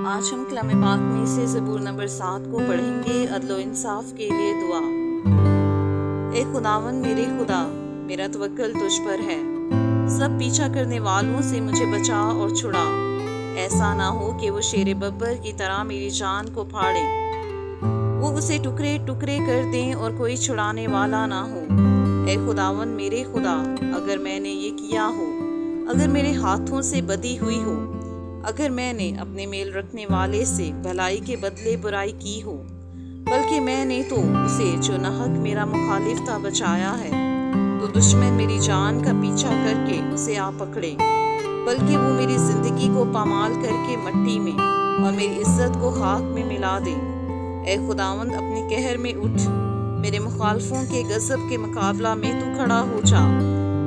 आज हम कलाम पाक में से ज़बूर नंबर 7 को पढ़ेंगे। अदलो इंसाफ के लिए दुआ। ए खुदावन मेरे खुदा, मेरा तवक्कल तुझ पर है। सब पीछा करने वालों से मुझे बचा और छुड़ा। ऐसा ना हो कि वो शेर बब्बर की तरह मेरी जान को फाड़े, वो उसे टुकड़े टुकड़े कर दें और कोई छुड़ाने वाला ना हो। ए खुदावन मेरे खुदा, अगर मैंने ये किया हो, अगर मेरे हाथों से बदी हुई हो, अगर मैंने अपने मेल रखने वाले से भलाई के बदले बुराई की हो, बल्कि मैंने तो उसे जो नाहक मेरा मुखालिफ था बचाया है, तो दुश्मन मेरी जान का पीछा करके उसे आ पकड़े, बल्कि वो मेरी जिंदगी को पामाल करके मट्टी में और मेरी इज्जत को खाक में मिला दे। ए खुदावंद, अपने कहर में उठ, मेरे मुखालफों के गजब के मुकाबला में तू खड़ा हो जा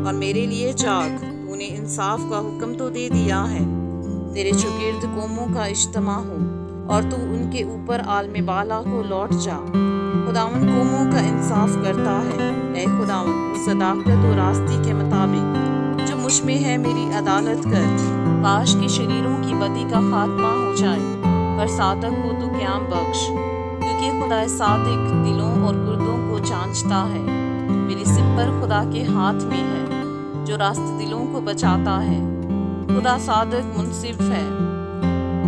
और मेरे लिए जाग। तूने इंसाफ का हुक्म तो दे दिया है, तेरे चुगिर्द कौमों का इज्तिमा हो और तू उनके ऊपर आलम बाला को लौट जा। खुदावन कौमों का इंसाफ करता है। ऐ खुदावन, उस सदाकत और रास्ती के मुताबिक जो मुझ में है मेरी अदालत कर। काश के शरीरों की बदी का खात्मा हो जाए, पर सादक को तू क़याम बख्श, क्योंकि खुदा सादिक दिलों और गुर्दों को जांचता है। मेरी सिपर खुदा के हाथ में है, जो रास्त दिलों को बचाता है। खुदा सादक मुनसिफ है,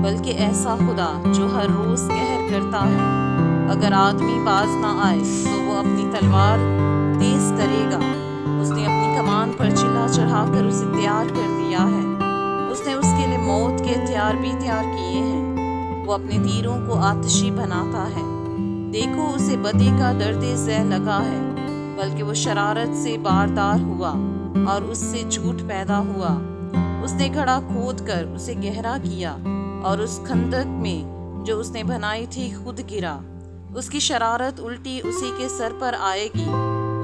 बल्कि ऐसा खुदा जो हर रोज कहर करता है। अगर आदमी बाज ना आए तो वो अपनी तलवार तेज करेगा। उसने अपनी कमान पर चिल्ला चढ़ाकर उसे तैयार कर दिया है। उसने उसके लिए मौत के हथियार भी तैयार किए हैं। वो अपने तीरों को आतिशी बनाता है। देखो, उसे बदी का दर्द ज़ह लगा है, बल्कि वो शरारत से बारदार हुआ और उससे झूठ पैदा हुआ। उसने घड़ा खोद कर उसे गहरा किया और उस खंदक में जो उसने बनाई थी खुद गिरा। उसकी शरारत उल्टी उसी के सर पर आएगी,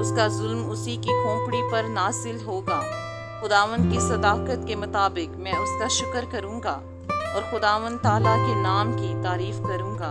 उसका जुल्म उसी की खोपड़ी पर नासिल होगा। खुदावन की सदाकत के मुताबिक मैं उसका शुक्र करूंगा और खुदावन ताला के नाम की तारीफ करूंगा।